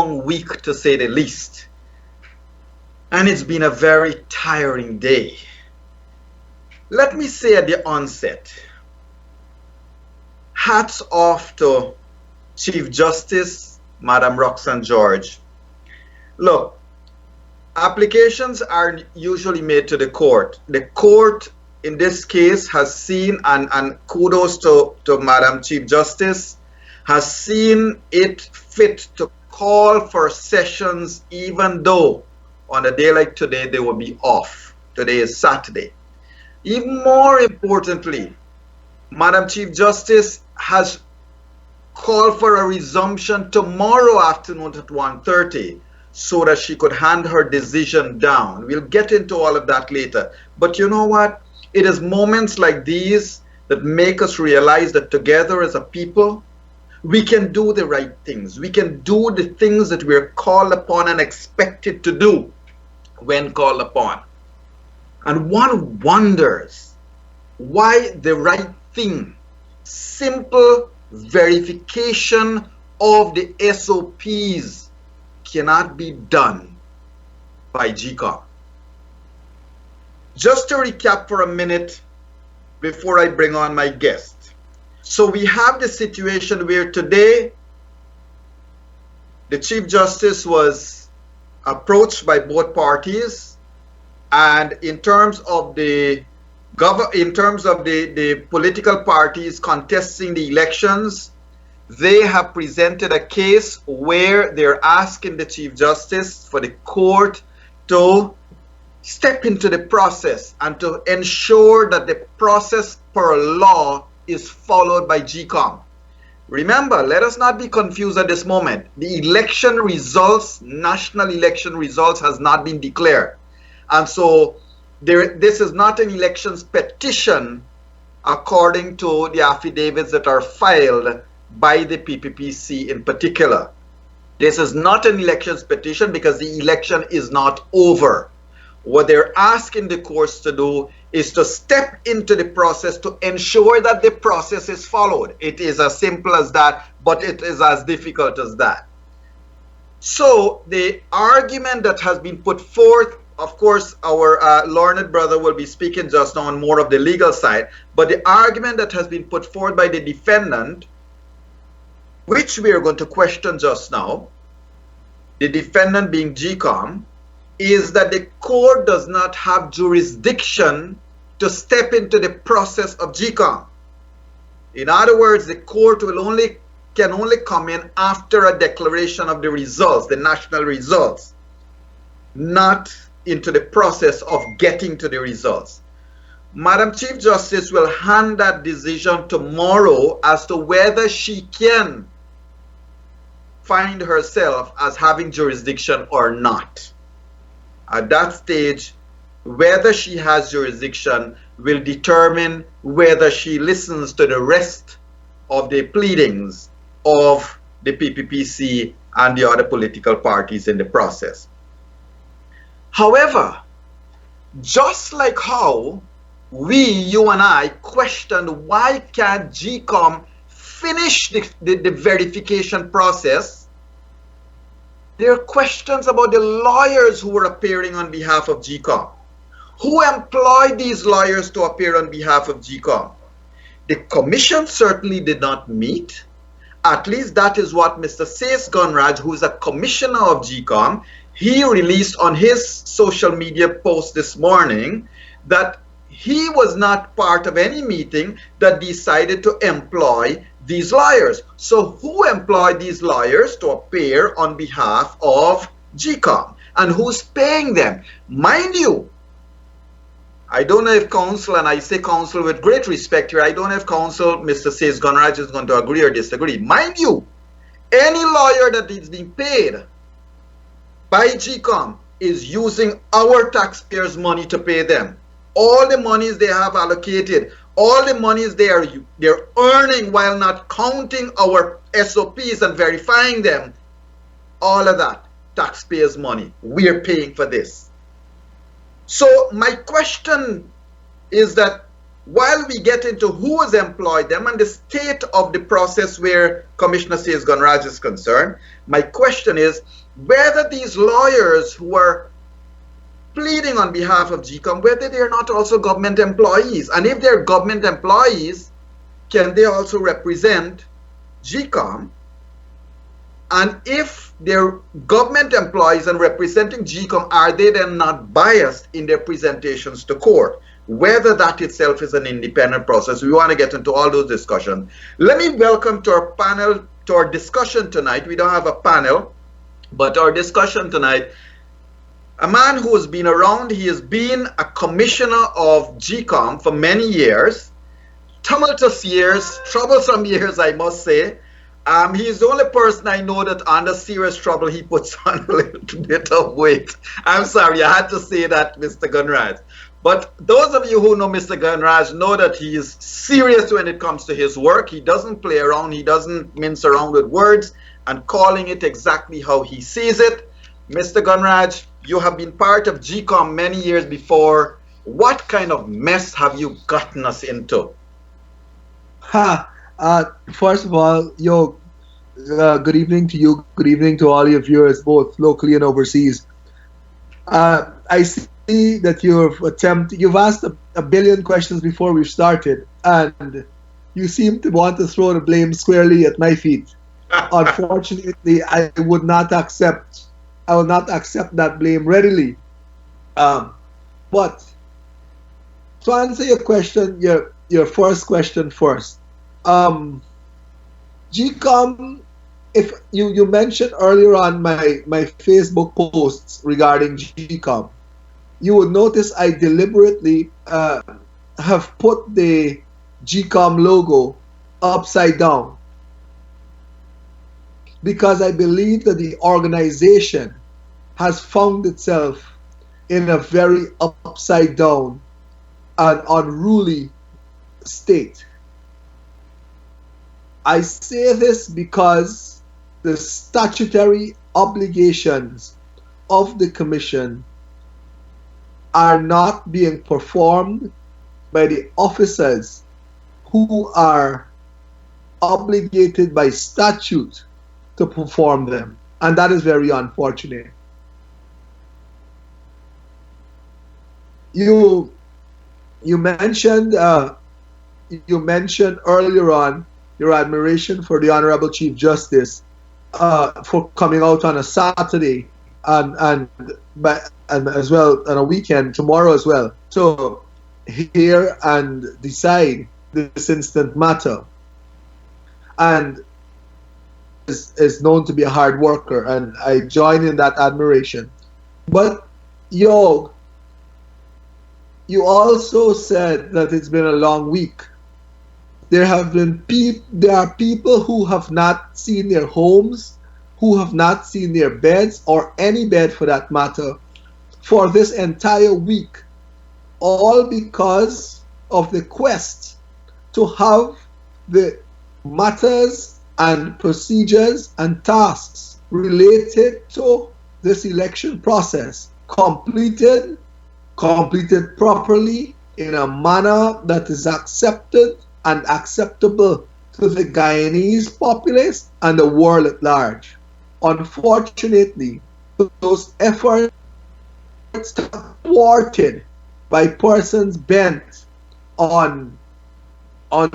week to say the least. And it's been a very tiring day. Let me say at the onset, hats off to Chief Justice, Madam Roxanne George. Look, applications are usually made to the court. The court in this case has seen, and kudos to Madam Chief Justice, has seen it fit to call for sessions even though on a day like today they will be off. Today is Saturday. Even more importantly, Madam Chief Justice has called for a resumption tomorrow afternoon at 1:30 so that she could hand her decision down. We'll get into all of that later. But you know what? It is moments like these that make us realize that together as a people, we can do the right things. We can do the things that we're called upon and expected to do when called upon. And one wonders why the right thing, simple verification of the SOPs, cannot be done by GECOM. Just to recap for a minute before I bring on my guest. So we have the situation where today the Chief Justice was approached by both parties, and in terms of the political parties contesting the elections, they have presented a case where they're asking the Chief Justice for the court to step into the process and to ensure that the process per law is followed by GECOM. Remember, let us not be confused at this moment. The election results, national election results, has not been declared. And so this is not an elections petition according to the affidavits that are filed by the PPPC in particular. This is not an elections petition because the election is not over. What they're asking the courts to do is to step into the process to ensure that the process is followed. It is as simple as that, but it is as difficult as that. So the argument that has been put forth, of course, our learned brother will be speaking just now on more of the legal side, but the argument that has been put forth by the defendant, which we are going to question just now, the defendant being GECOM, is that the court does not have jurisdiction to step into the process of GECOM. In other words, the court can only come in after a declaration of the results, the national results, not into the process of getting to the results. Madam Chief Justice will hand that decision tomorrow as to whether she can find herself as having jurisdiction or not. At that stage, whether she has jurisdiction will determine whether she listens to the rest of the pleadings of the PPPC and the other political parties in the process. However, just like how you and I questioned why can't GECOM finish the verification process, there are questions about the lawyers who were appearing on behalf of GECOM. Who employed these lawyers to appear on behalf of GECOM? The commission certainly did not meet. At least that is what Mr. Conrad, who is a commissioner of GECOM, he released on his social media post this morning that he was not part of any meeting that decided to employ these lawyers. So who employed these lawyers to appear on behalf of GECOM? And who's paying them? Mind you, I don't know if counsel, and I say counsel with great respect here, I don't know if counsel, Mr. Says Conrad, is going to agree or disagree. Mind you, any lawyer that is being paid by GECOM is using our taxpayers' money to pay them. All the monies they have allocated, all the monies they're earning while not counting our SOPs and verifying them, all of that, taxpayers' money. We're paying for this. So my question is that while we get into who has employed them and the state of the process where Commissioner says Conrad is concerned, my question is whether these lawyers who are pleading on behalf of GECOM, whether they are not also government employees. And if they're government employees, can they also represent GECOM? And if they're government employees and representing GECOM, are they then not biased in their presentations to court? Whether that itself is an independent process. We want to get into all those discussions. Let me welcome to our panel, to our discussion tonight. We don't have a panel, but our discussion tonight, a man who has been around. He has been a commissioner of GECOM for many years, tumultuous years, troublesome years, I must say. He's the only person I know that under serious trouble he puts on a little bit of weight. I'm sorry, I had to say that, Mr. Conrad. But those of you who know Mr. Conrad know that he is serious when it comes to his work. He doesn't play around, he doesn't mince around with words and calling it exactly how he sees it. Mr. Conrad, you have been part of GECOM many years before. What kind of mess have you gotten us into? First of all, good evening to you. Good evening to all your viewers, both locally and overseas. I see that you've asked a billion questions before we've started, and you seem to want to throw the blame squarely at my feet. Unfortunately, I will not accept that blame readily. But to answer your question, your first question first. GECOM, if you mentioned earlier on my Facebook posts regarding GECOM, you would notice I deliberately have put the GECOM logo upside down, because I believe that the organization has found itself in a very upside down and unruly state. I say this because the statutory obligations of the Commission are not being performed by the officers who are obligated by statute to perform them, and that is very unfortunate. You mentioned earlier on your admiration for the Honorable Chief Justice for coming out on a Saturday and as well on a weekend, tomorrow as well, to hear and decide this instant matter. And is known to be a hard worker, and I join in that admiration. But you also said that it's been a long week. There are people who have not seen their homes, who have not seen their beds, or any bed for that matter, for this entire week, all because of the quest to have the matters and procedures and tasks related to this election process completed properly in a manner that is accepted and acceptable to the Guyanese populace and the world at large. Unfortunately, those efforts are thwarted by persons bent on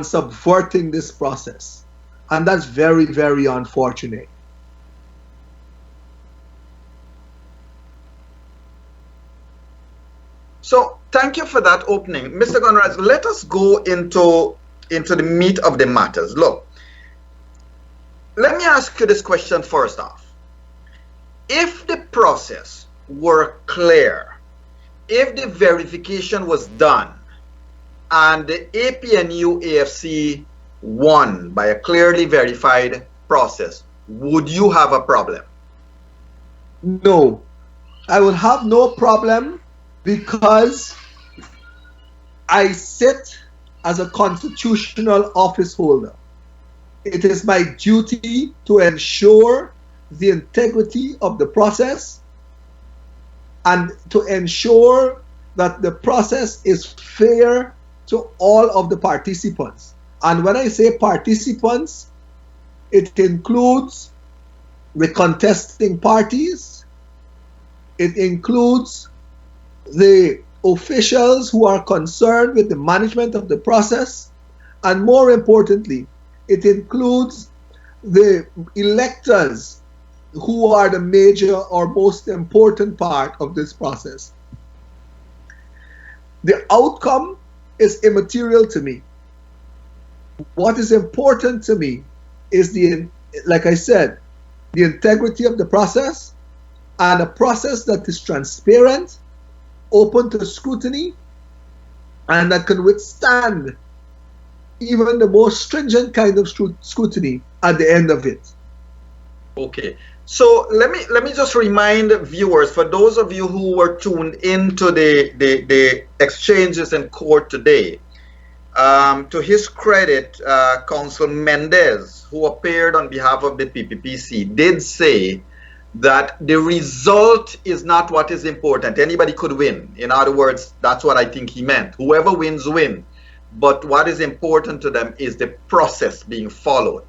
subverting this process. And that's very, very unfortunate. So thank you for that opening. Mr. Conrad, let us go into the meat of the matters. Look, let me ask you this question first off. If the process were clear, if the verification was done, and the APNU AFC won by a clearly verified process, would you have a problem? No, I would have no problem, because I sit as a constitutional office holder. It is my duty to ensure the integrity of the process and to ensure that the process is fair to all of the participants. And when I say participants, it includes the contesting parties, it includes the officials who are concerned with the management of the process, and more importantly, it includes the electors who are the major or most important part of this process. The outcome is immaterial to me. What is important to me is like I said, the integrity of the process, and a process that is transparent, open to scrutiny, and that can withstand even the most stringent kind of scrutiny at the end of it. Okay. So let me just remind viewers, for those of you who were tuned into the exchanges in court today, to his credit, Counsel Mendez, who appeared on behalf of the PPPC, did say that the result is not what is important. Anybody could win. In other words, that's what I think he meant. Whoever wins, win. But what is important to them is the process being followed.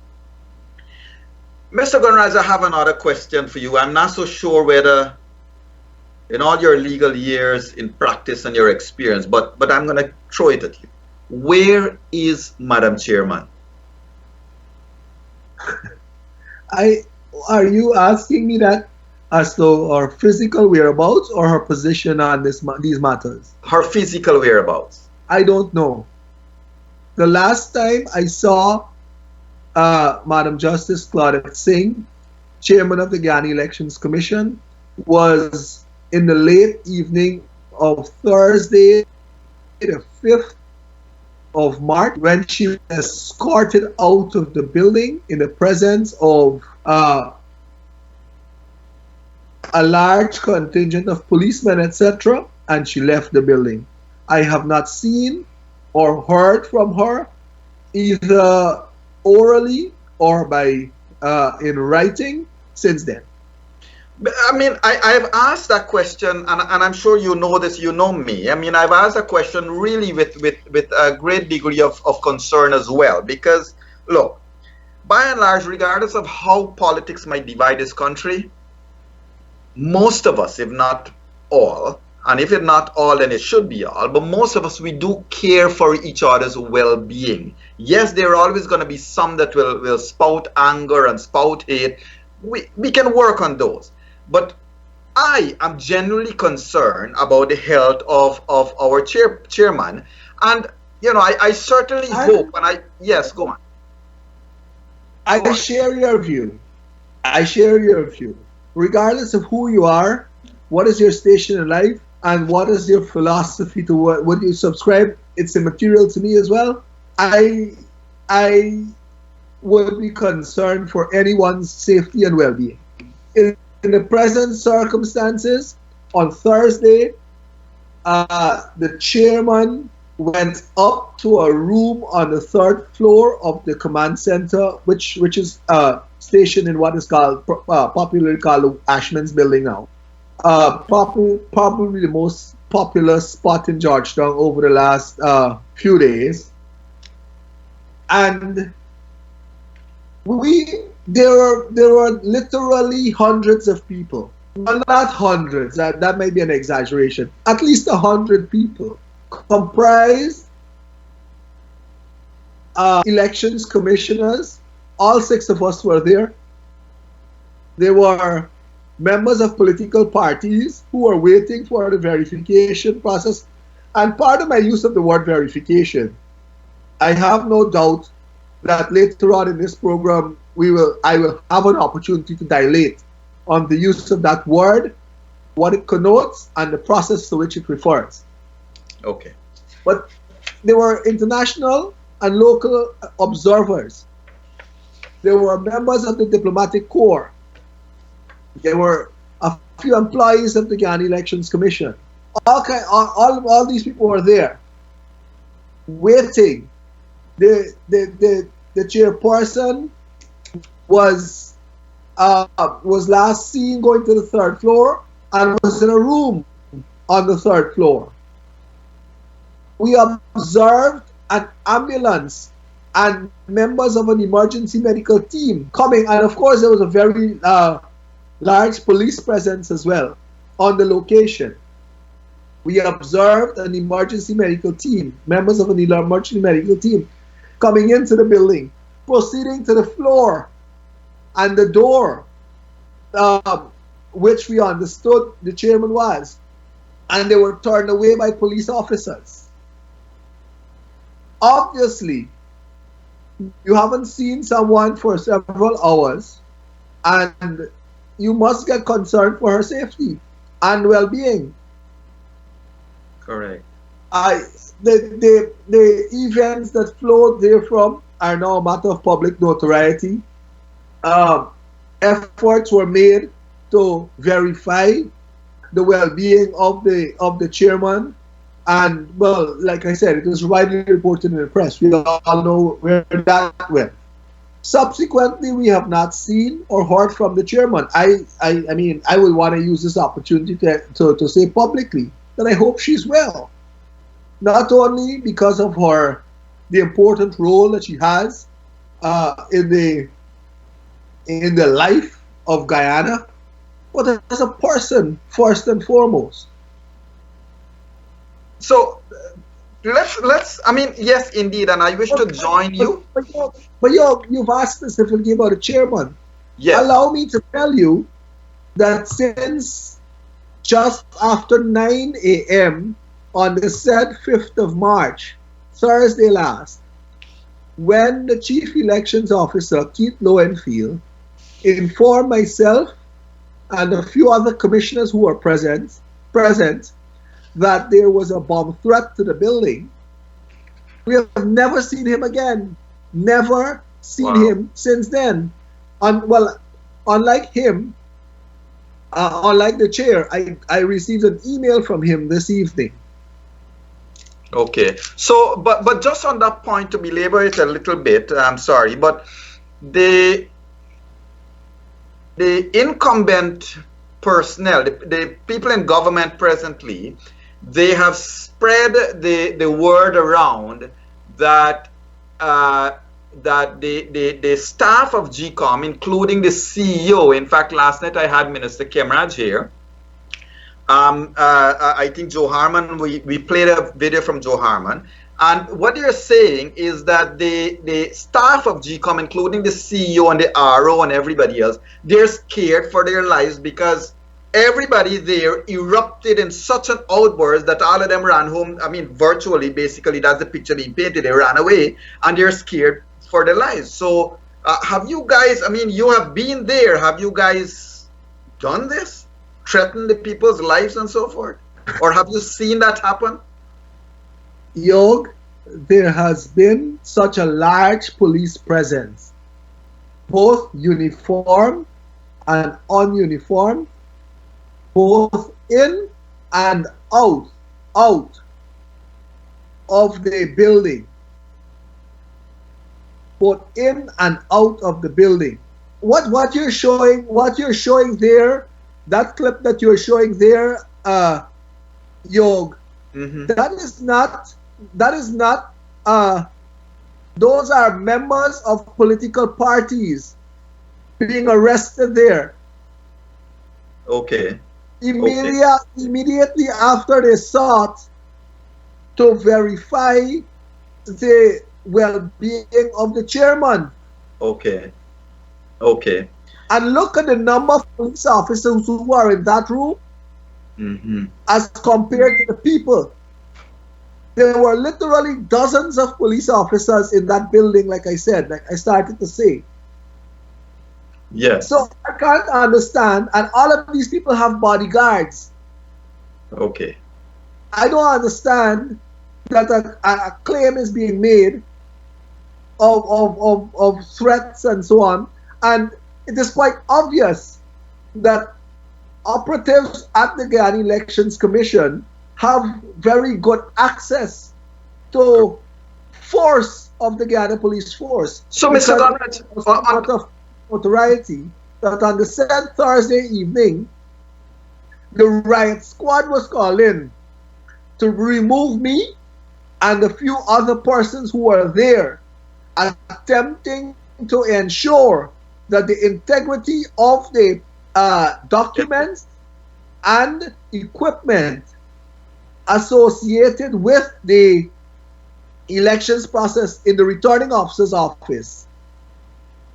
Mr. Conrad, I have another question for you. I'm not so sure whether, in all your legal years in practice and your experience, but I'm going to throw it at you. Where is Madam Chairman? Are you asking me that as to her physical whereabouts or her position on these matters? Her physical whereabouts. I don't know. The last time I saw Madam Justice Claudette Singh, Chairman of the Guyana Elections Commission, was in the late evening of Thursday, the 5th of March, when she was escorted out of the building in the presence of a large contingent of policemen, etc., and she left the building. I have not seen or heard from her, either orally or by in writing, since then. I mean, I've asked that question, and I'm sure you know this, you know me. I mean, I've asked that question really with a great degree of concern as well, because, look, by and large, regardless of how politics might divide this country, most of us, if not all, and if it's not all, then it should be all, but most of us, we do care for each other's well-being. Yes, there are always going to be some that will spout anger and spout hate. We can work on those. But I am genuinely concerned about the health of our chairman. And, you know, I certainly hope, yes, go on. I share your view. I share your view. Regardless of who you are, what is your station in life, and what is your philosophy to what you subscribe, it's immaterial to me as well. I would be concerned for anyone's safety and well-being. In the present circumstances, on Thursday, the chairman went up to a room on the 3rd floor of the command center, which is stationed in what is called popularly called the Ashman's building now. Probably the most popular spot in Georgetown over the last few days. And there were literally hundreds of people. Well, not hundreds, that may be an exaggeration. At least 100 people comprised elections commissioners. All 6 of us were there. There were members of political parties who were waiting for the verification process. And part of my use of the word verification, I have no doubt that later on in this program, I will have an opportunity to dilate on the use of that word, what it connotes, and the process to which it refers. Okay. But there were international and local observers. There were members of the diplomatic corps. There were a few employees of the Guyana Elections Commission. All these people were there, waiting. The chairperson was last seen going to the 3rd floor and was in a room on the 3rd floor. we observed an ambulance and members of an emergency medical team coming, and of course there was a very large police presence as well on the location. We observed an emergency medical team, members of an emergency medical team coming into the building, proceeding to the floor and the door, which we understood the chairman was, and they were turned away by police officers. Obviously, you haven't seen someone for several hours, and you must get concerned for her safety and well-being. Correct. The events that flowed therefrom are now a matter of public notoriety. Efforts were made to verify the well-being of the chairman, and well, like I said, it was widely reported in the press. We all know where that went. Subsequently, we have not seen or heard from the chairman. I mean, I would want to use this opportunity to say publicly that I hope she's well. Not only because of the important role that she has in the life of Guyana, but as a person first and foremost. So let's. I mean, yes, indeed, and I wish to join you. But you've asked specifically about the chairman. Yes. Allow me to tell you that since just after 9 a.m. on the said 5th of March, Thursday last, when the Chief Elections Officer, Keith Lowenfield, informed myself and a few other commissioners who were present that there was a bomb threat to the building, we have never seen him again. Never seen him since then. Unlike him, unlike the chair, I received an email from him this evening. Okay. So, but just on that point, to belabor it a little bit, I'm sorry, but the incumbent personnel, the people in government presently, they have spread the word around that that the staff of GECOM, including the CEO, in fact, last night I had Minister Conrad here. I think Joe Harman, we played a video from Joe Harman, and what they're saying is that the staff of GECOM, including the CEO and the RO and everybody else, they're scared for their lives because everybody there erupted in such an outburst that all of them ran home. I mean, virtually, basically, that's the picture they painted. They ran away, and they're scared for their lives. So, have you guys, I mean, you have been there. Have you guys done this? Threatened the people's lives and so forth? Or have you seen that happen? Yog, there has been such a large police presence, both uniform and ununiformed, both in and out of the building. Both in and out of the building. What you're showing there, that clip that you're showing there, Yog, that is not those are members of political parties being arrested there. Okay. Immediately after they sought to verify the well-being of the chairman. Okay. Okay. And look at the number of police officers who are in that room as compared to the people. There were literally dozens of police officers in that building, like I said, like I started to say. Yes. So I can't understand, and all of these people have bodyguards. Okay. I don't understand that a claim is being made of threats and so on, and it is quite obvious that operatives at the Guyana Elections Commission have very good access to force of the Guyana police force. So, Mr. Conrad, of notoriety that on the said Thursday evening, the riot squad was called in to remove me and a few other persons who are there attempting to ensure that the integrity of the documents and equipment associated with the elections process in the returning officer's office.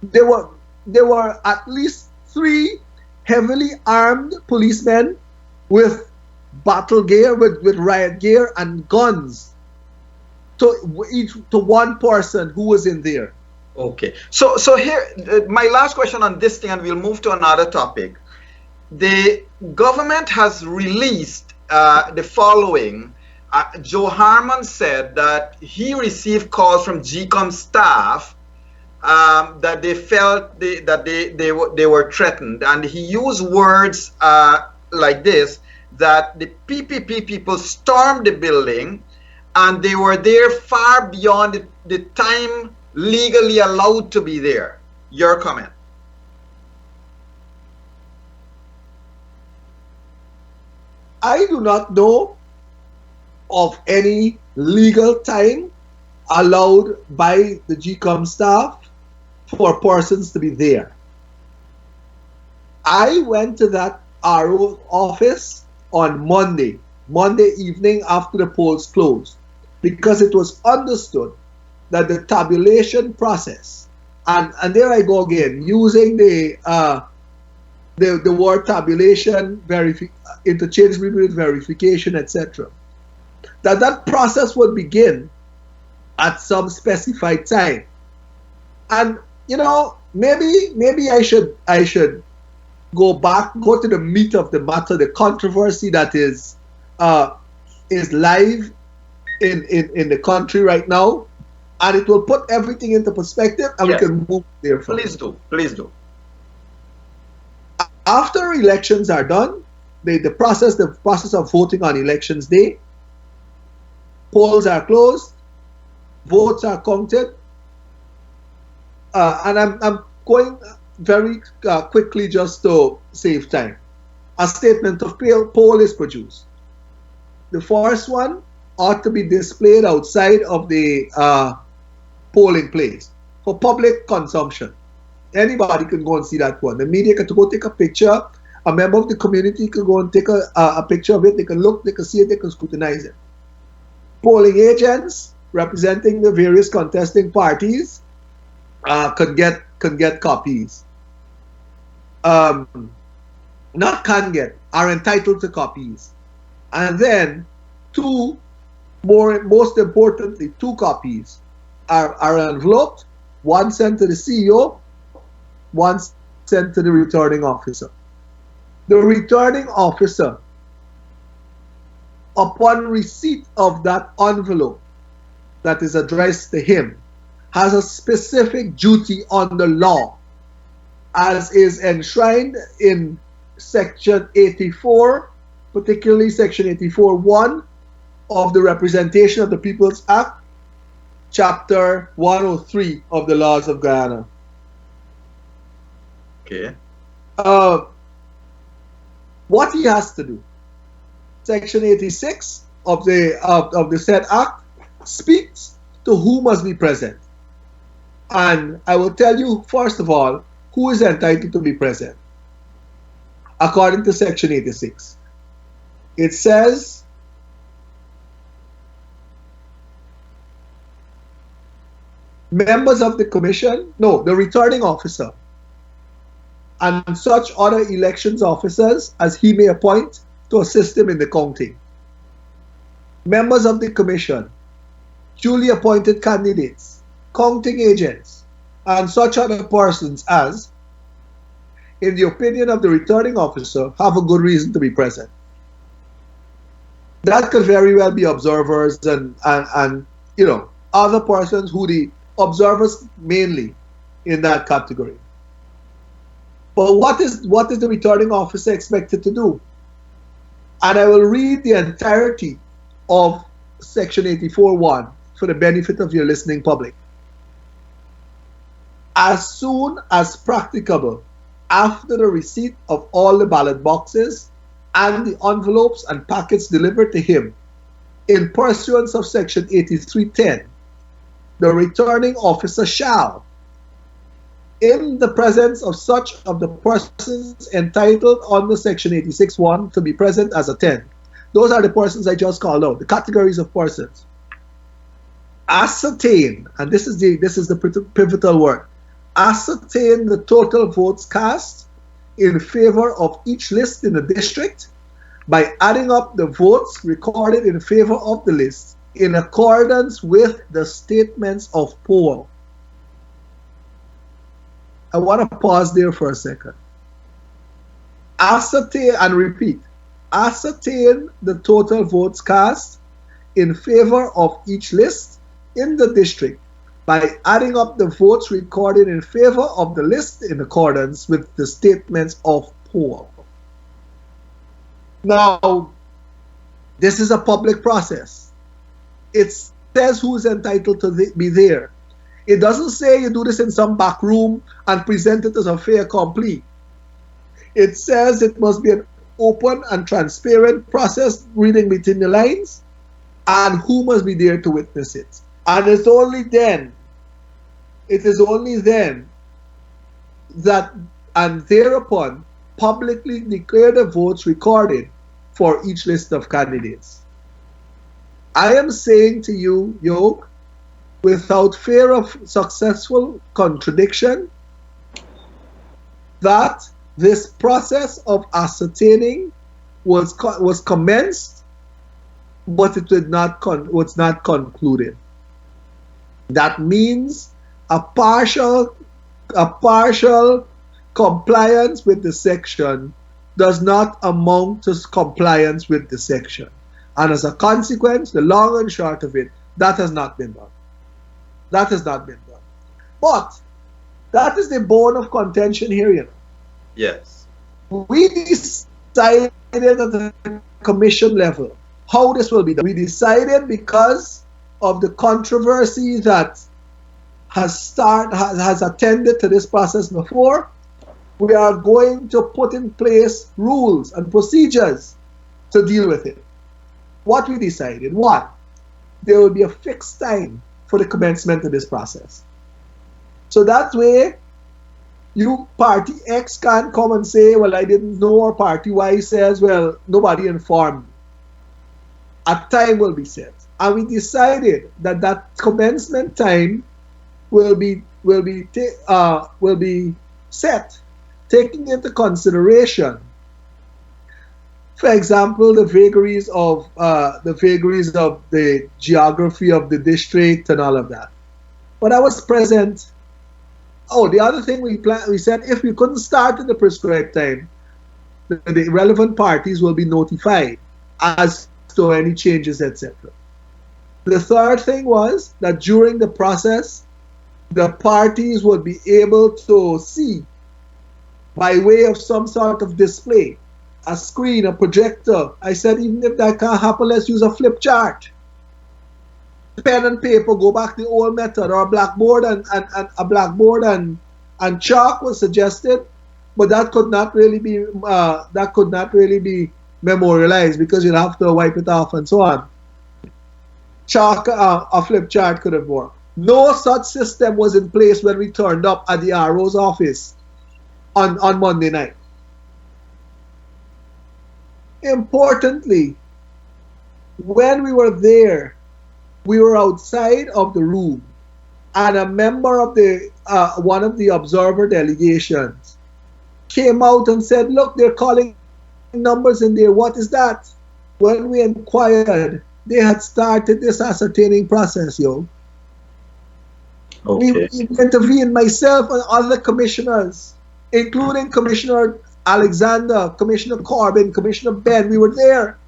There were at least 3 heavily armed policemen with battle gear, with riot gear and guns to one person who was in there. Okay. So here, my last question on this thing, and we'll move to another topic. The government has released the following. Joe Harmon said that he received calls from GECOM staff that they felt that they were threatened, and he used words like this, that the PPP people stormed the building and they were there far beyond the time legally allowed to be there. Your comment? I do not know of any legal time allowed by the GECOM staff for persons to be there. I went to that RO office on Monday evening after the polls closed, because it was understood that the tabulation process, and there I go again, using the word tabulation, interchangeably with verification, etc., that process would begin at some specified time. And maybe I should go to the meat of the matter, the controversy that is live in the country right now, and it will put everything into perspective, and yes, we can move there. Please do. After elections are done, the process of voting on elections day, polls are closed, votes are counted, and I'm going very quickly just to save time. A statement of poll is produced. The first one ought to be displayed outside of the polling place for public consumption. Anybody can go and see that one. The media can go take a picture. A member of the community can go and take a picture of it. They can look, they can see it, they can scrutinize it. Polling agents representing the various contesting parties can get copies. Are entitled to copies. And then most importantly, 2 copies are enveloped, one sent to the CEO, one sent to the returning officer. The returning officer, upon receipt of that envelope that is addressed to him, has a specific duty under law, as is enshrined in Section 84, particularly Section 84(1) of the Representation of the People's Act, Chapter 103 of the Laws of Guyana. Okay. What he has to do, Section 86 of the said Act speaks to who must be present. And I will tell you, first of all, who is entitled to be present. According to Section 86, it says members of the commission, the returning officer, and such other elections officers as he may appoint to assist him in the counting. Members of the commission, duly appointed candidates, counting agents, and such other persons as, in the opinion of the returning officer, have a good reason to be present. That could very well be observers and other persons who the observers mainly in that category. But what is the returning officer expected to do? And I will read the entirety of Section 84(1) for the benefit of your listening public. As soon as practicable, after the receipt of all the ballot boxes and the envelopes and packets delivered to him, in pursuance of Section 8310, the returning officer shall, in the presence of such of the persons entitled under Section 86.1 to be present as attend. Those are the persons I just called out, the categories of persons. Ascertain, and this is the pivotal word, ascertain the total votes cast in favor of each list in the district by adding up the votes recorded in favor of the list in accordance with the statements of poll. I want to pause there for a second. Ascertain, and repeat, ascertain the total votes cast in favor of each list in the district by adding up the votes recorded in favor of the list in accordance with the statements of poll. Now, this is a public process. It says who's entitled to be there. It doesn't say you do this in some back room and present it as a fait accompli. It says it must be an open and transparent process, reading between the lines, and who must be there to witness it. And it is only then that, and thereupon, publicly declare the votes recorded for each list of candidates. I am saying to you, Yoke, without fear of successful contradiction, that this process of ascertaining was commenced, but it was not concluded. That means a partial compliance with the section does not amount to compliance with the section. And as a consequence, the long and short of it, that has not been done. That has not been done. But that is the bone of contention here, you know. Yes. We decided at the commission level how this will be done. We decided because of the controversy that has attended to this process before, we are going to put in place rules and procedures to deal with it. What we decided, one, there will be a fixed time for the commencement of this process. So that way, you party X can't come and say, well, I didn't know, or party Y says, well, nobody informed me. A time will be set. And we decided that that commencement time will be set, taking into consideration, for example, the vagaries of the geography of the district and all of that. But I was present. Oh, the other thing we said, if we couldn't start at the prescribed time, the relevant parties will be notified as to any changes, etc. The third thing was that during the process, the parties would be able to see, by way of some sort of display, a screen, a projector. I said, even if that can't happen, let's use a flip chart. Pen and paper, go back to the old method, or a blackboard and chalk was suggested, but that could not really be memorialized because you'd have to wipe it off and so on. Chalk, a flip chart could have worked. No such system was in place when we turned up at the RO's office on Monday night. Importantly, when we were there, we were outside of the room, and a member of one of the observer delegations came out and said, look, they're calling numbers in there. What is that? When we inquired, they had started this ascertaining process, yo. Okay. We intervened, myself and other commissioners, including Commissioner Alexander, Commissioner Corbin, Commissioner Ben. We were there.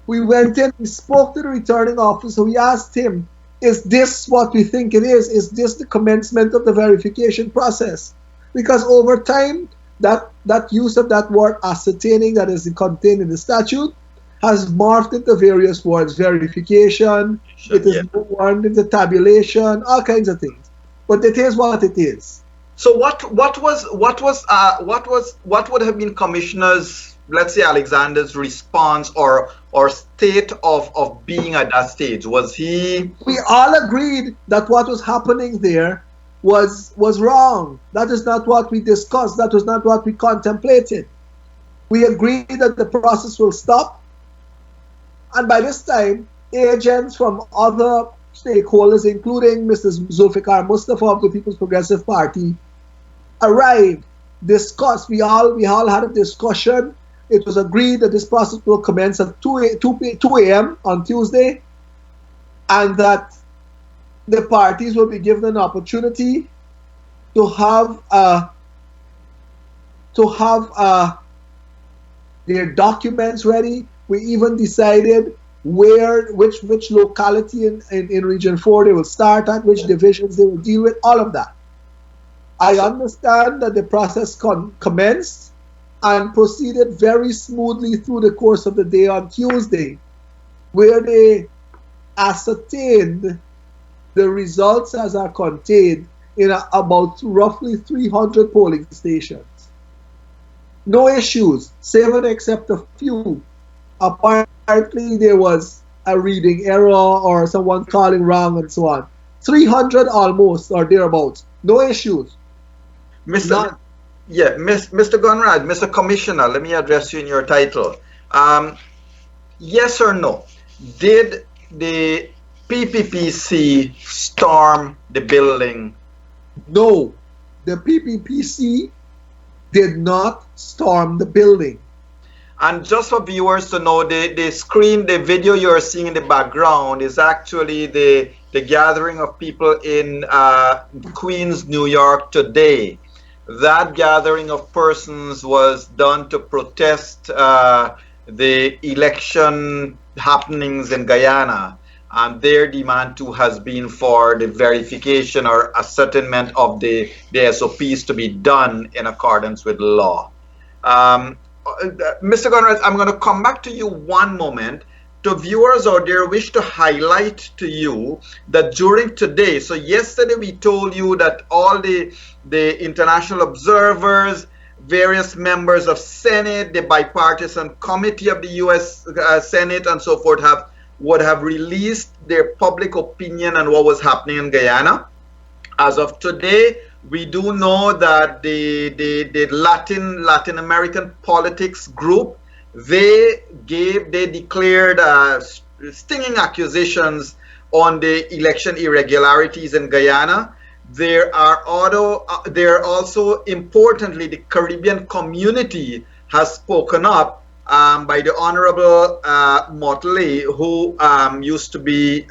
We went in, we spoke to the returning officer. We asked him, is this what we think it is? Is this the commencement of the verification process? Because over time, that use of that word ascertaining that is contained in the statute has morphed into various words: verification, it is moved into tabulation, all kinds of things. But it is what it is. So what would have been commissioners' let's say, Alexander's response or state of being at that stage? Was he? We all agreed that what was happening there was wrong. That is not what we discussed. That was not what we contemplated. We agreed that the process will stop, and by this time, agents from other stakeholders, including Mr. Zulfikar Mustafa of the People's Progressive Party, arrived, discussed. We all had a discussion. It was agreed that this process will commence at 2 a.m. on Tuesday, and that the parties will be given an opportunity to have their documents ready. We even decided which locality in Region 4 they will start at, which divisions they will deal with, all of that. I understand that the process commenced and proceeded very smoothly through the course of the day on Tuesday, where they ascertained the results as are contained in about roughly 300 polling stations. No issues, save and except a few. Apparently there was a reading error or someone calling wrong and so on. 300 almost or thereabouts. No issues. Mr. Mr. Conrad, Mr. Commissioner, let me address you in your title. Yes or no? Did the PPPC storm the building? No, the PPPC did not storm the building. And just for viewers to know, the video you're seeing in the background is actually the gathering of people in Queens, New York today. That gathering of persons was done to protest the election happenings in Guyana, and their demand too has been for the verification or ascertainment of the SOPs to be done in accordance with law. Mr. Conrad, I'm going to come back to you one moment. To viewers out there, wish to highlight to you that during today, so yesterday we told you that all the international observers, various members of Senate, the bipartisan committee of the U.S. Senate and so forth would have released their public opinion on what was happening in Guyana. As of today, we do know that the Latin American politics group, they declared stinging accusations on the election irregularities in Guyana. There are also importantly, the Caribbean community has spoken up by the Honorable Motley, who used to be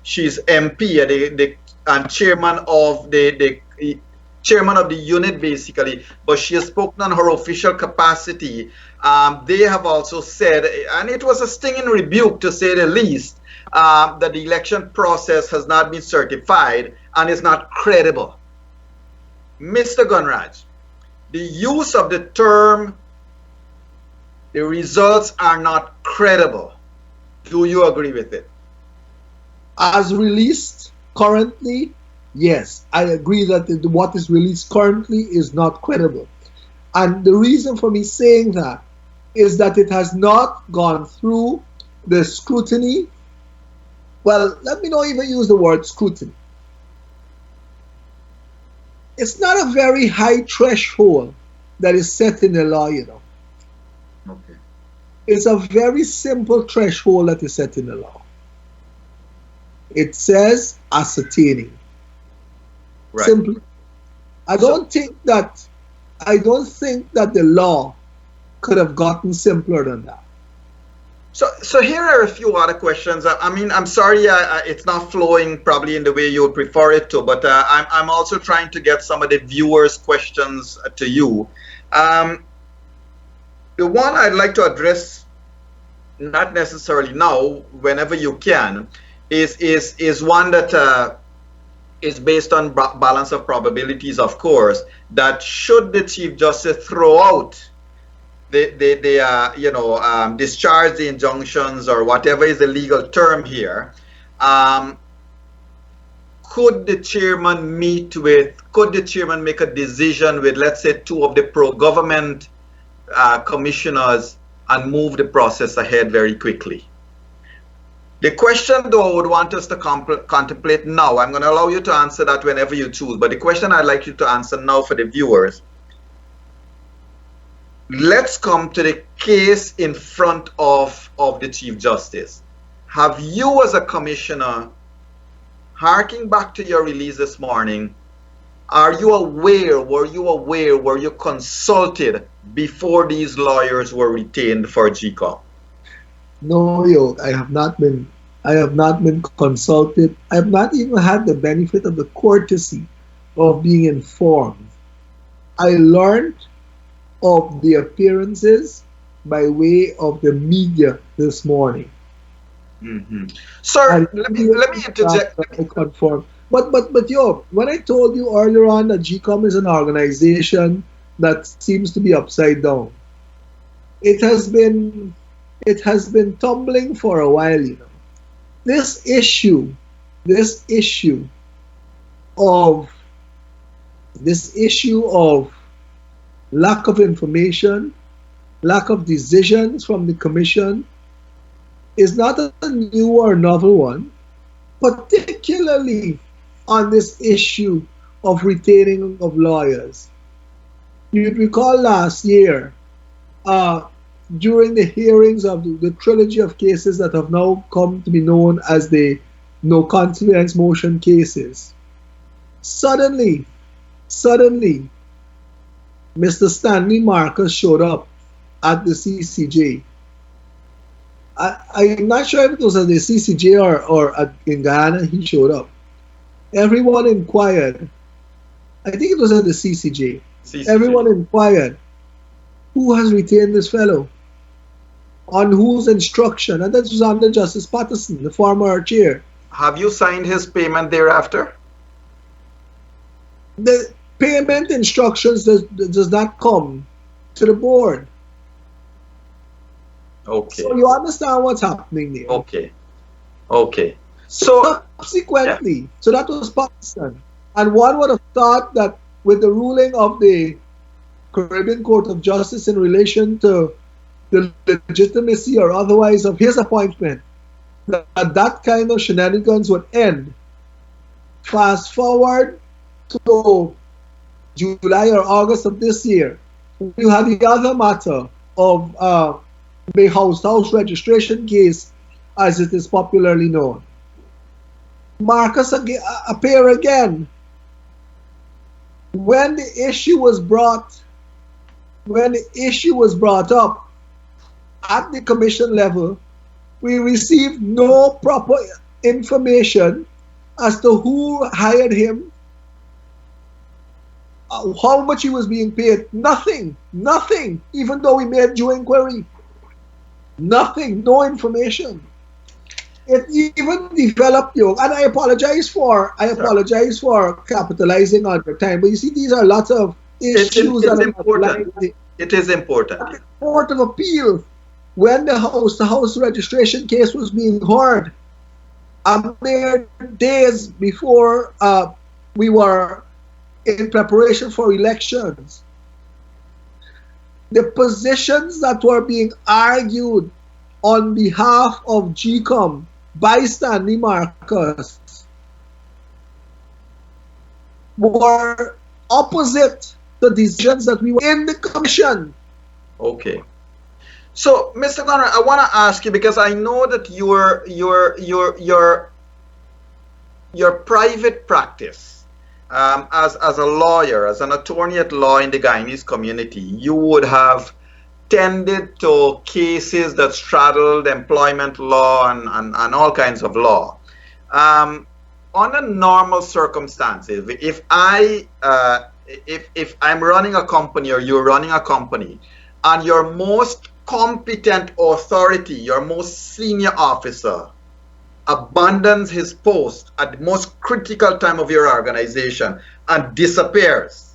she's MP and chairman of the chairman of the unit basically, but she has spoken on her official capacity. They have also said, and it was a stinging rebuke to say the least, that the election process has not been certified and is not credible. Mr. Conrad, the use of the term, the results are not credible, do you agree with it? As released currently, yes, I agree that what is released currently is not credible. And the reason for me saying that is that it has not gone through the scrutiny. Well, let me not even use the word scrutiny. It's not a very high threshold that is set in the law, you know. Okay. It's a very simple threshold that is set in the law. It says ascertaining. Right. Simply. I don't think that the law could have gotten simpler than that. So here are a few other questions. I mean, I'm sorry, it's not flowing probably in the way you would prefer it to, but I'm also trying to get some of the viewers' questions to you. The one I'd like to address, not necessarily now, whenever you can, is one that is based on balance of probabilities, of course, that should the Chief Justice throw out discharge the injunctions or whatever is the legal term here, could the chairman make a decision with, let's say, two of the pro-government commissioners and move the process ahead very quickly. The question, though, I would want us to contemplate now, I'm going to allow you to answer that whenever you choose, but the question I'd like you to answer now for the viewers, let's come to the case in front of the Chief Justice. Have you as a commissioner, harking back to your release this morning, were you consulted before these lawyers were retained for GECOM? No, yo, I have not been consulted. I have not even had the benefit of the courtesy of being informed. I learned of the appearances by way of the media this morning. Sir, let me interject. I confirm. But yo, when I told you earlier on that GECOM is an organization that seems to be upside down, it has been tumbling for a while, you know. This issue of lack of information, lack of decisions from the commission is not a new or novel one, particularly on this issue of retaining of lawyers. You'd recall last year, during the hearings of the trilogy of cases that have now come to be known as the no confidence motion cases, suddenly, Mr. Stanley Marcus showed up at the CCJ. I'm not sure if it was at the CCJ or in Guyana he showed up. Everyone inquired. I think it was at the CCJ. Everyone inquired, who has retained this fellow? On whose instruction? And that was under Justice Patterson, the former chair. Have you signed his payment thereafter? The payment instructions does not come to the board. Okay. So you understand what's happening there. Okay. So subsequently, yeah. So that was Patterson. And one would have thought that with the ruling of the Caribbean Court of Justice in relation to the legitimacy or otherwise of his appointment, that kind of shenanigans would end. Fast forward to July or August of this year, you have the other matter of the house registration case, as it is popularly known. Marcus appear again. When the issue was brought up at the commission level, we received no proper information as to who hired him, how much he was being paid. Nothing, even though we made due inquiry. Nothing, no information. It even developed, and I apologize for capitalizing on your time, but you see, these are lots of issues that are important. It is important. At the Court of Appeal, when the house registration case was being heard, a mere days before we were in preparation for elections, the positions that were being argued on behalf of GECOM by Stanley Marcus were opposite the decisions that we were in the commission. Okay. So, Mr. Conrad, I want to ask you, because I know that your private practice as a lawyer, as an attorney at law in the Guyanese community, you would have tended to cases that straddled employment law and all kinds of law. Under normal circumstances, if I'm running a company or you're running a company, and your most competent authority, your most senior officer, abandons his post at the most critical time of your organization and disappears,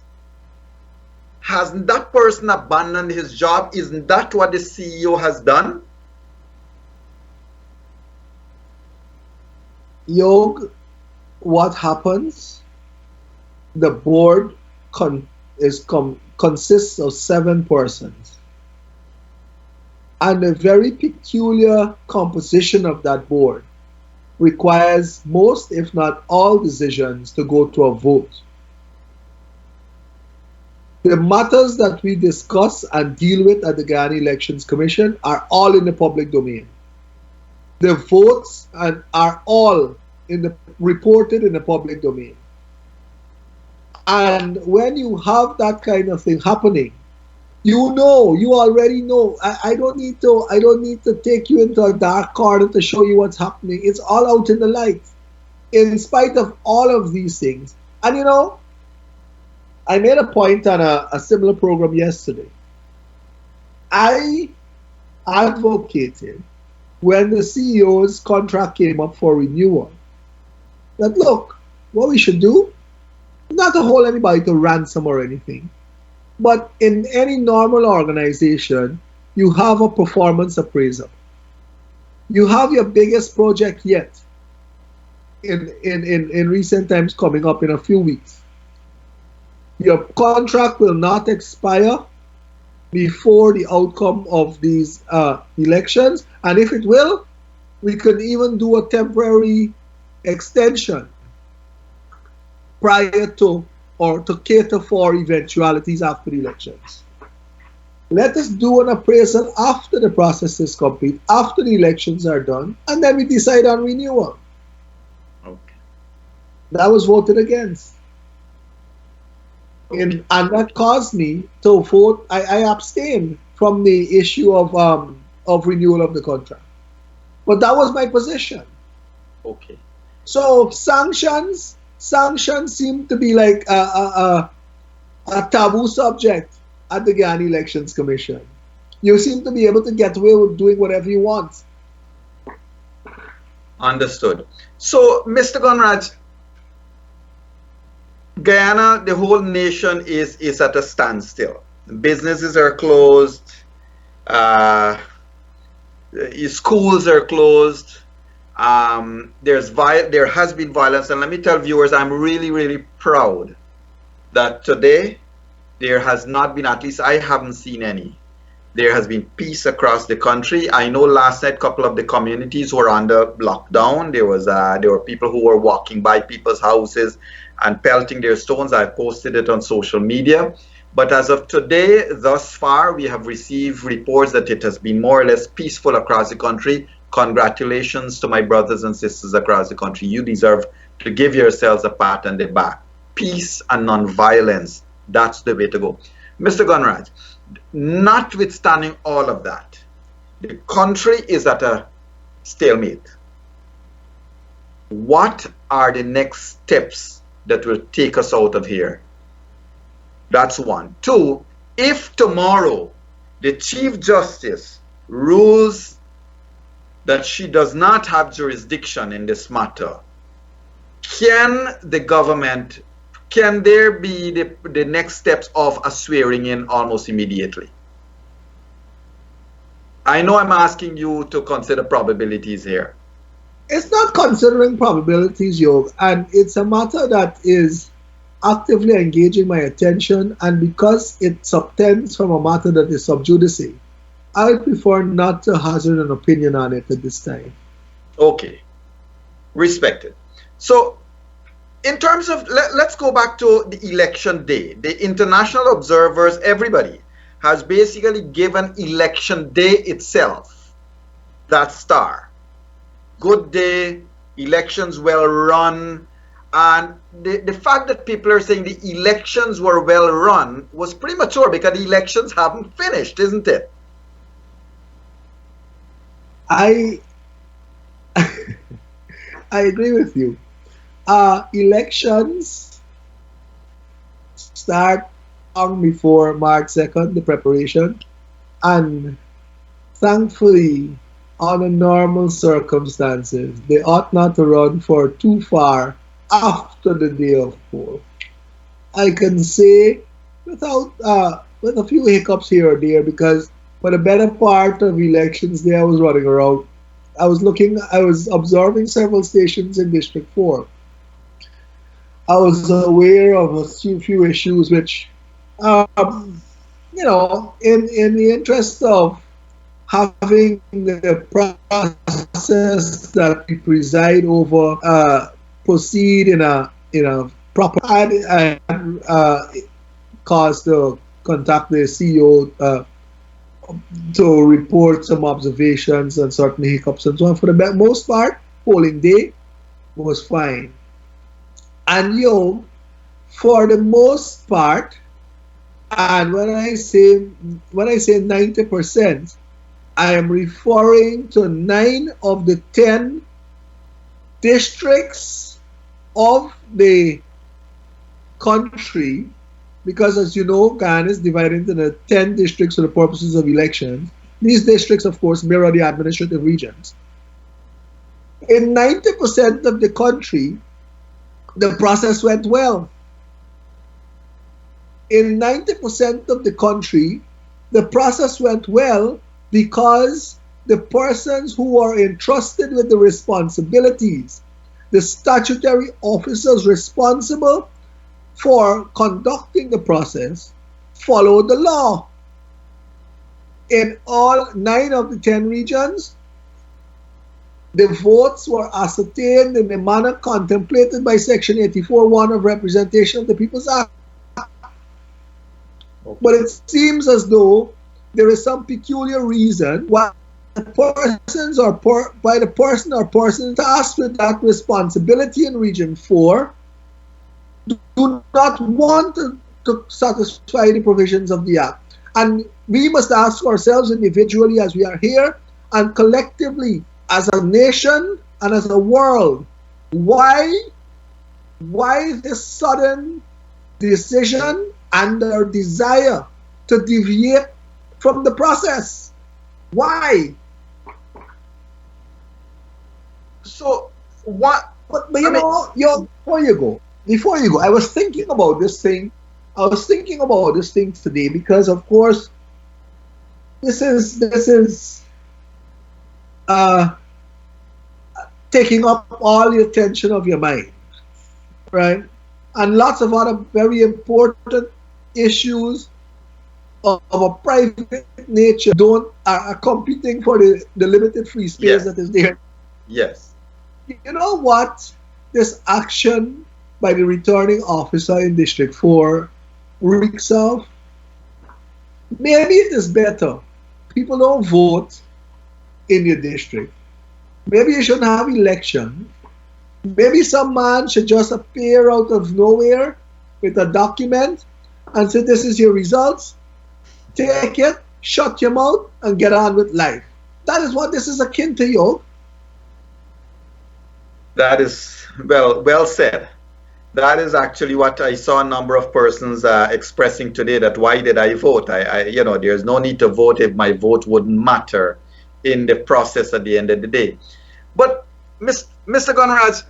hasn't that person abandoned his job? Isn't that what the CEO has done? Yog, what happens? The board consists of 7 persons. And a very peculiar composition of that board requires most, if not all, decisions to go to a vote. The matters that we discuss and deal with at the Guyana Elections Commission are all in the public domain. The votes are all reported in the public domain. And when you have that kind of thing happening, you already know. I don't need to take you into a dark corner to show you what's happening. It's all out in the light. In spite of all of these things. And I made a point on a similar program yesterday. I advocated when the CEO's contract came up for renewal that, look, what we should do, not to hold anybody to ransom or anything, but in any normal organization, you have a performance appraisal. You have your biggest project yet in recent times coming up in a few weeks. Your contract will not expire before the outcome of these elections, and if it will, we could even do a temporary extension prior to or to cater for eventualities after the elections. Let us do an appraisal after the process is complete, after the elections are done, and then we decide on renewal. Okay. That was voted against. And that caused me to vote. I abstained from the issue of renewal of the contract. But that was my position. Okay. So sanctions seem to be like a taboo subject at the Guyana Elections Commission. You seem to be able to get away with doing whatever you want. Understood. So, Mr. Conrad, Guyana, the whole nation is at a standstill. Businesses are closed, schools are closed. There has been violence, and let me tell viewers, I'm really, really proud that today there has not been, at least I haven't seen any. There has been peace across the country. I know last night a couple of the communities were under lockdown. There were people who were walking by people's houses and pelting their stones. I posted it on social media. But as of today, thus far, we have received reports that it has been more or less peaceful across the country. Congratulations to my brothers and sisters across the country. You deserve to give yourselves a pat on the back. Peace and non-violence, that's the way to go. Mr. Conrad, notwithstanding all of that, the country is at a stalemate. What are the next steps that will take us out of here? That's one. Two, if tomorrow the Chief Justice rules that she does not have jurisdiction in this matter, can the government, can there be the next steps of a swearing in almost immediately? I know I'm asking you to consider probabilities here. It's not considering probabilities, Yog, and it's a matter that is actively engaging my attention, and because it subtends from a matter that is sub judice, I would prefer not to hazard an opinion on it at this time. Okay, respected. So, in terms of, let's go back to the election day. The international observers, everybody, has basically given election day itself that star. Good day, elections well run, and the fact that people are saying the elections were well run was premature because the elections haven't finished, isn't it? I agree with you. Elections start long before March 2nd, the preparation, and thankfully, under normal circumstances, they ought not to run for too far after the day of poll. I can say without with a few hiccups here or there, because for the better part of elections day I was running around. I was observing several stations in District 4. I was aware of a few issues which, in the interest of having the process that we preside over proceed in a proper. I caused to contact the CEO to report some observations and certain hiccups and so on. For the most part, polling day was fine. And for the most part, and when I say 90%, I am referring to 9 of the 10 districts of the country, because as you know, Guyana is divided into the 10 districts for the purposes of elections. These districts, of course, mirror the administrative regions. In 90% of the country, the process went well. In 90% of the country, the process went well because the persons who are entrusted with the responsibilities, the statutory officers responsible for conducting the process, followed the law. In all 9 of the 10 regions, the votes were ascertained in the manner contemplated by Section 84(1) of Representation of the People's Act. But it seems as though there is some peculiar reason why the person or persons tasked with that responsibility in Region 4 do not want to satisfy the provisions of the Act. And we must ask ourselves individually as we are here and collectively as a nation and as a world, why this sudden decision and our desire to deviate from the process? Why? So what? But before you go, I was thinking about this thing. Today because, of course, this is taking up all the attention of your mind, right? And lots of other very important issues of a private nature are competing for the limited free space that is there. Yes. You know what? This action by the returning officer in District 4 reeks of? Maybe it is better. People don't vote in your district. Maybe you shouldn't have elections. Maybe some man should just appear out of nowhere with a document and say, this is your results. Take it, shut your mouth, and get on with life. That is what this is akin to, yo. That is well said. That is actually what I saw a number of persons expressing today, that why did I vote? There's no need to vote if my vote wouldn't matter in the process at the end of the day. But Mr. Conrad,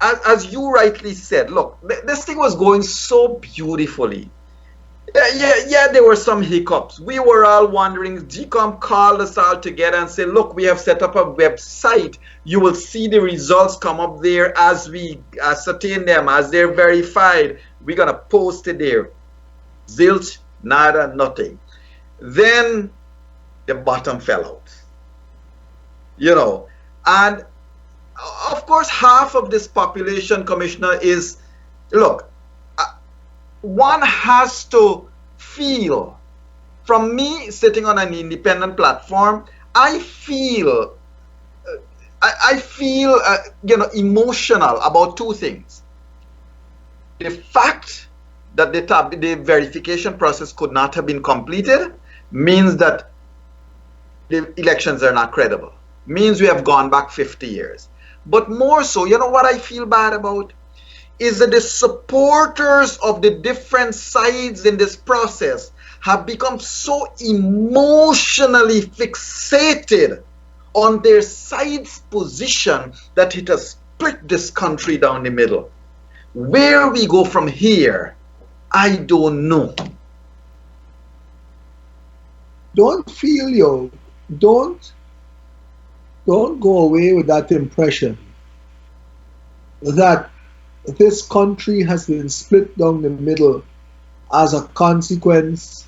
as you rightly said, look, this thing was going so beautifully. Yeah, there were some hiccups. We were all wondering. GECOM called us all together and said, look, we have set up a website. You will see the results come up there as we ascertain them, as they're verified. We're going to post it there. Zilch, nada, nothing. Then the bottom fell out. And of course, half of this population, Commissioner, is, look, one has to feel, from me sitting on an independent platform, I feel emotional about 2 things. The fact that the verification process could not have been completed means that the elections are not credible. Means we have gone back 50 years. But more so, what I feel bad about is that the supporters of the different sides in this process have become so emotionally fixated on their side's position that it has split this country down the middle. Where we go from here, I don't know. Don't go away with that impression that this country has been split down the middle as a consequence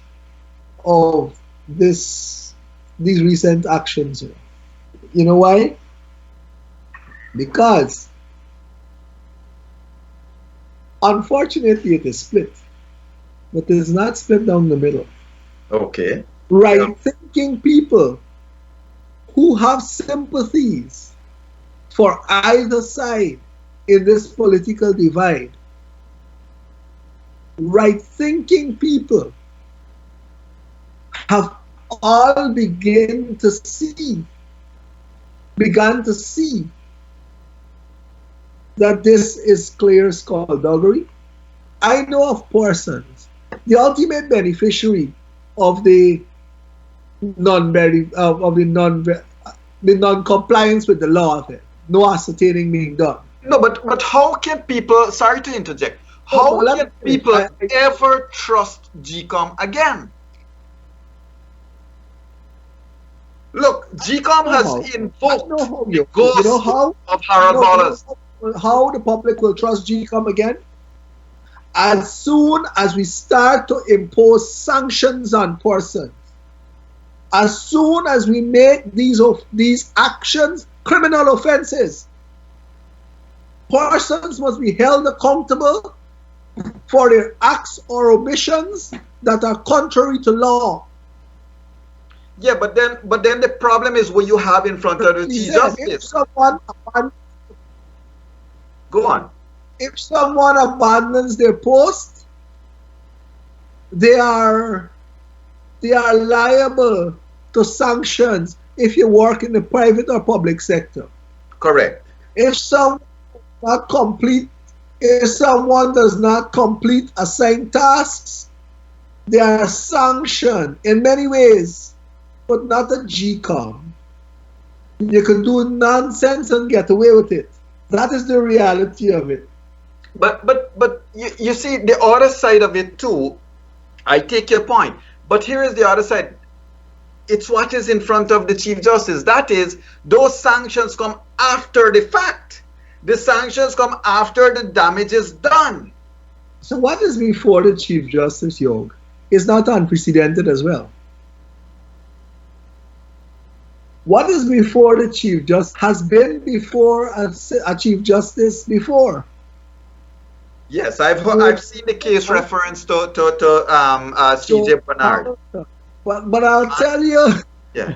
of this these recent actions. You know why? Because unfortunately it is split, but it is not split down the middle. Okay. Right thinking people who have sympathies for either side in this political divide, right thinking people have all begun to see that this is clear skullduggery. I know of persons, the ultimate beneficiary of the non-compliance with the law of it, no ascertaining being done. No, but how can people? Sorry to interject. How can people ever trust GECOM again? Look, GECOM has invoked the ghost of Harold Wallace. How the public will trust GECOM again? As soon as we start to impose sanctions on persons, as soon as we make these actions criminal offenses, persons must be held accountable for their acts or omissions that are contrary to law. Yeah, but then the problem is what you have in front of the Chief Justice. Go on. If someone abandons their post, they are liable to sanctions if you work in the private or public sector. Correct. If someone does not complete assigned tasks, they are sanctioned in many ways, but not a GECOM. You can do nonsense and get away with it. That is the reality of it. But you see the other side of it too. I take your point, but here is the other side. It's what is in front of the Chief Justice. That is, those sanctions come after the fact. The sanctions come after the damage is done. So what is before the Chief Justice, Yog, is not unprecedented as well. What is before the Chief Justice has been before a Chief Justice before. Yes, I've seen the case reference to C.J. Bernard. But I'll tell you. Yeah.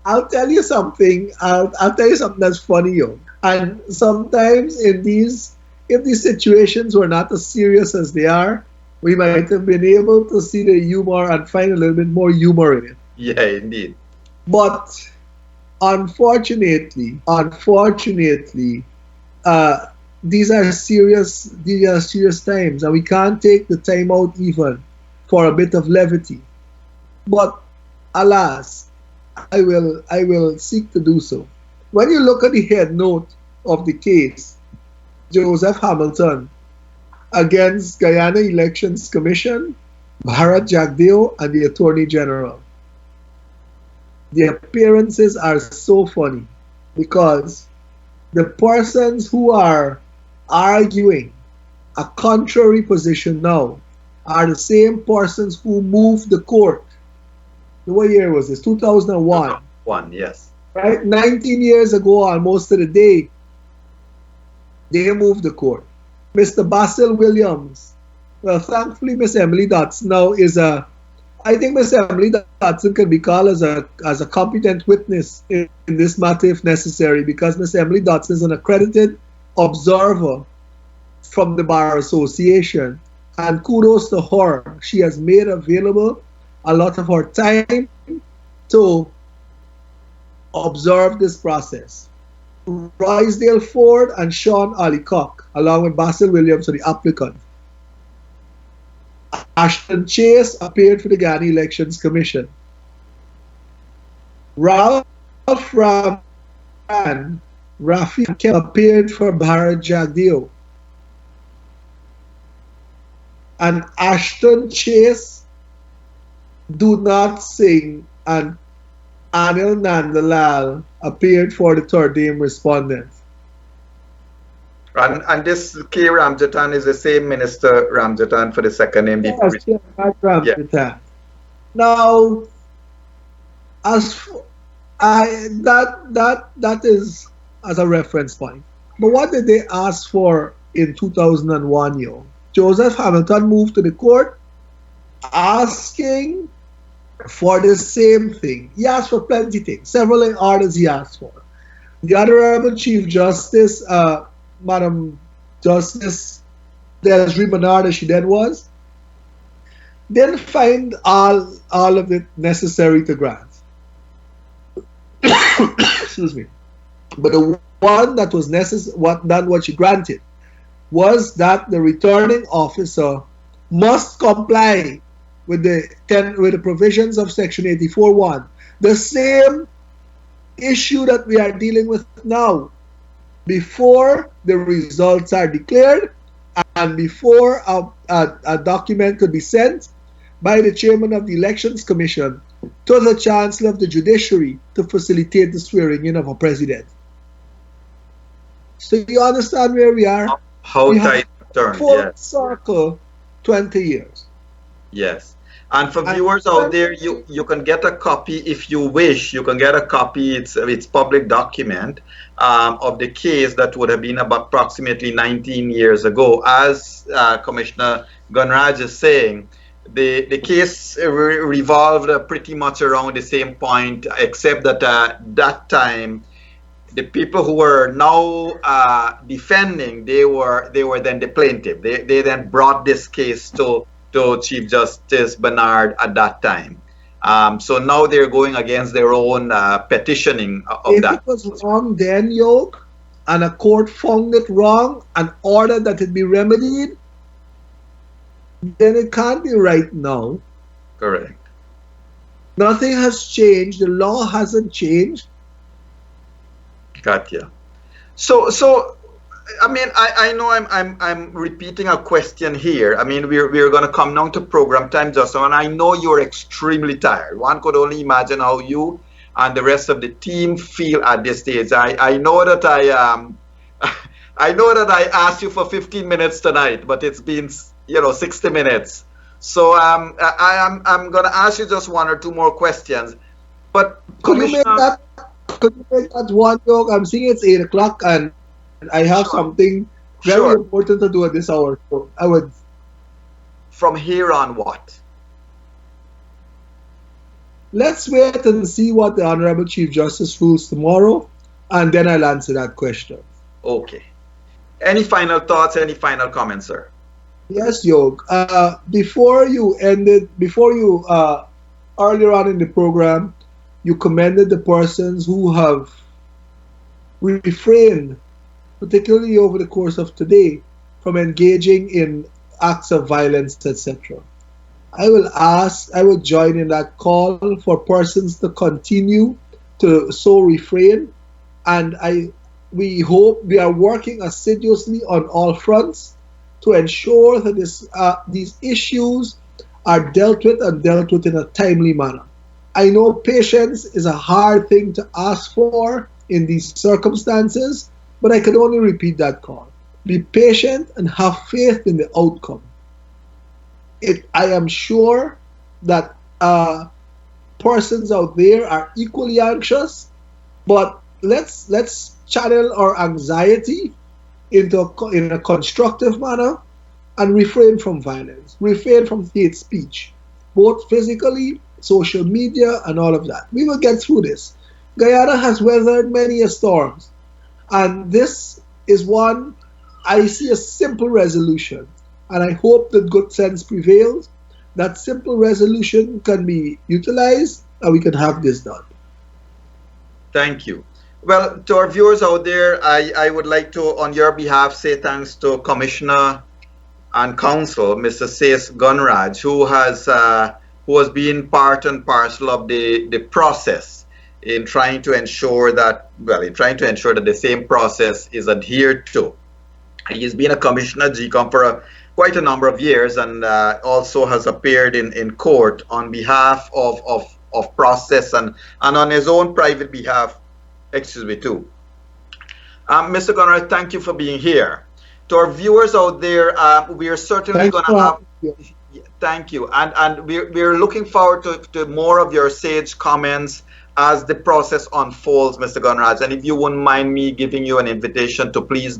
I'll tell you something. I'll tell you something that's funny, yo. And sometimes if these situations were not as serious as they are, we might have been able to see the humor and find a little bit more humor in it. Yeah, indeed. But unfortunately, these are serious times, and we can't take the time out even for a bit of levity. But alas, I will seek to do so. When you look at the head note of the case, Joseph Hamilton against Guyana Elections Commission, Bharat Jagdeo, and the Attorney General, the appearances are so funny because the persons who are arguing a contrary position now are the same persons who moved the court. What year was this? 2001. 2001, yes. Right? 19 years ago, almost to the day, they moved the court. Mr. Basil Williams. Well, thankfully, Miss Emily Dotson now I think Miss Emily Dotson can be called as a competent witness in this matter if necessary, because Miss Emily Dotson is an accredited observer from the Bar Association. And kudos to her. She has made available a lot of her time to observe this process. Roysdale Ford and Sean Allicock, along with Basil Williams, are the applicant. Ashton Chase appeared for the Guyana Elections Commission. Ralph Ram and Rafi Kemp appeared for Bharat Jagdeo. And Ashton Chase, Do Not Sing, and Anil Nandalal appeared for the third name respondent. And this K. Ramjatan is the same Minister Ramjatan for the second name. Yes, Ramjatan. Yeah. Now, As for, that is as a reference point. But what did they ask for in 2001, yo? Joseph Hamilton moved to the court asking for the same thing. He asked for plenty things, several orders he asked for. The Honorable Chief Justice, Madam Justice Desiree Bernard, as she then was, didn't find all of it necessary to grant. Excuse me. But the one that was necessary, what she granted, was that the returning officer must comply with the provisions of Section 84.1. The same issue that we are dealing with now, before the results are declared and before a document could be sent by the chairman of the Elections Commission to the Chancellor of the Judiciary to facilitate the swearing in of a president. So you understand where we are? How tight turn, full yes. circle, 20 years. Yes. And for viewers out there, you can get a copy if you wish. You can get a copy. It's public document of the case that would have been about approximately 19 years ago. As Commissioner Conrad is saying, the case revolved pretty much around the same point, except that that time the people who were now defending, they were then the plaintiff. They then brought this case to Chief Justice Bernard at that time. So now they're going against their own petitioning of that. If it was wrong then, Yoke, and a court found it wrong and ordered that it be remedied, then it can't be right now. Correct. Nothing has changed. The law hasn't changed. Gotcha. So I mean, I know I'm repeating a question here. I mean, we're going to come down to program time, Justin, and I know you're extremely tired. One could only imagine how you and the rest of the team feel at this stage. I know that I know that I asked you for 15 minutes tonight, but it's been 60 minutes. So I'm going to ask you just one or two more questions. But could you make that one, Yoke? I'm seeing it's 8 o'clock and I have something very important to do at this hour. So I would. From here on, what? Let's wait and see what the Honorable Chief Justice rules tomorrow, and then I'll answer that question. Okay. Any final thoughts? Any final comments, sir? Yes, Yoke. Before you earlier on in the program, you commended the persons who have refrained, particularly over the course of today, from engaging in acts of violence, etc. I will join in that call for persons to continue to so refrain, and we hope we are working assiduously on all fronts to ensure that these issues are dealt with in a timely manner. I know patience is a hard thing to ask for in these circumstances, but I can only repeat that call. Be patient and have faith in the outcome. I am sure that persons out there are equally anxious, but let's channel our anxiety in a constructive manner and refrain from violence, refrain from hate speech, both physically, social media, and all of that. We will get through this. Guyana has weathered many storms, and this is one I see a simple resolution, and I hope that good sense prevails. That simple resolution can be utilized, and we can have this done. Thank you. Well, to our viewers out there, I would like to, on your behalf, say thanks to Commissioner and Counsel, Mr. Sace Conrad, who has been part and parcel of the process in trying to ensure that, the same process is adhered to. He's been a commissioner at GECOM for quite a number of years, and also has appeared in court on behalf of process and on his own private behalf, too. Mr. Conrad, thank you for being here. To our viewers out there, we are certainly going to have... Thank you. And we're looking forward to more of your sage comments as the process unfolds, Mr. Conrad. And if you wouldn't mind me giving you an invitation to please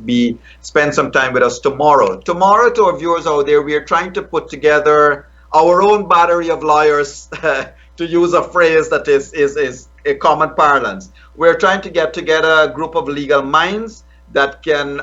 spend some time with us tomorrow. Tomorrow, to our viewers out there, we are trying to put together our own battery of lawyers, to use a phrase that is a common parlance. We're trying to get together a group of legal minds that can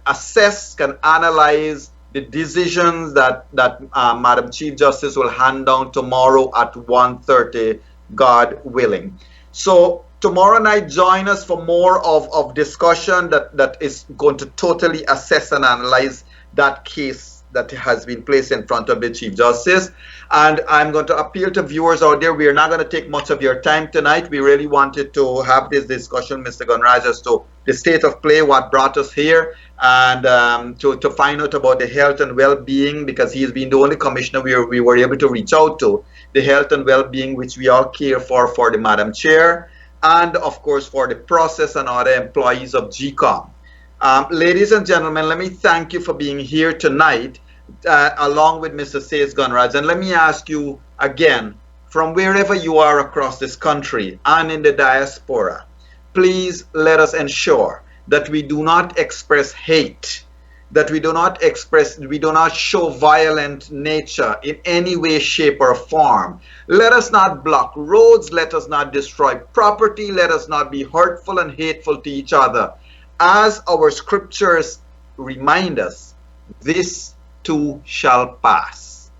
assess, can analyze the decisions that Madam Chief Justice will hand down tomorrow at 1:30, God willing. So tomorrow night, join us for more of discussion that is going to totally assess and analyze that case that has been placed in front of the Chief Justice. And I'm going to appeal to viewers out there. We are not going to take much of your time tonight. We really wanted to have this discussion, Mr. Conrad, as to the state of play, what brought us here, and to find out about the health and well-being, because he has been the only commissioner we were able to reach out to, the health and well-being which we all care for the Madam Chair, and of course for the process and other employees of GECOM. Ladies and gentlemen, let me thank you for being here tonight, along with Mr. Sayes Conrad. And let me ask you again, from wherever you are across this country and in the diaspora, please let us ensure that we do not express hate, that we do not show violent nature in any way, shape, or form. Let us not block roads, let us not destroy property, let us not be hurtful and hateful to each other. As our scriptures remind us, this too shall pass.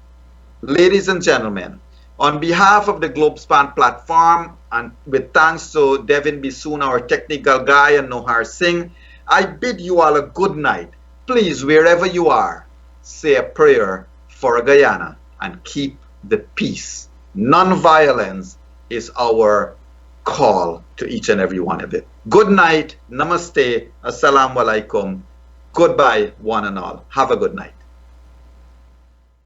Ladies and gentlemen, on behalf of the GlobeSpan platform, and with thanks to Devin Bisoon, our technical guy, and Nohar Singh, I bid you all a good night. Please, wherever you are, say a prayer for Guyana and keep the peace. Non-violence is our call to each and every one of it. Good night, namaste, assalamu alaikum, goodbye one and all. Have a good night.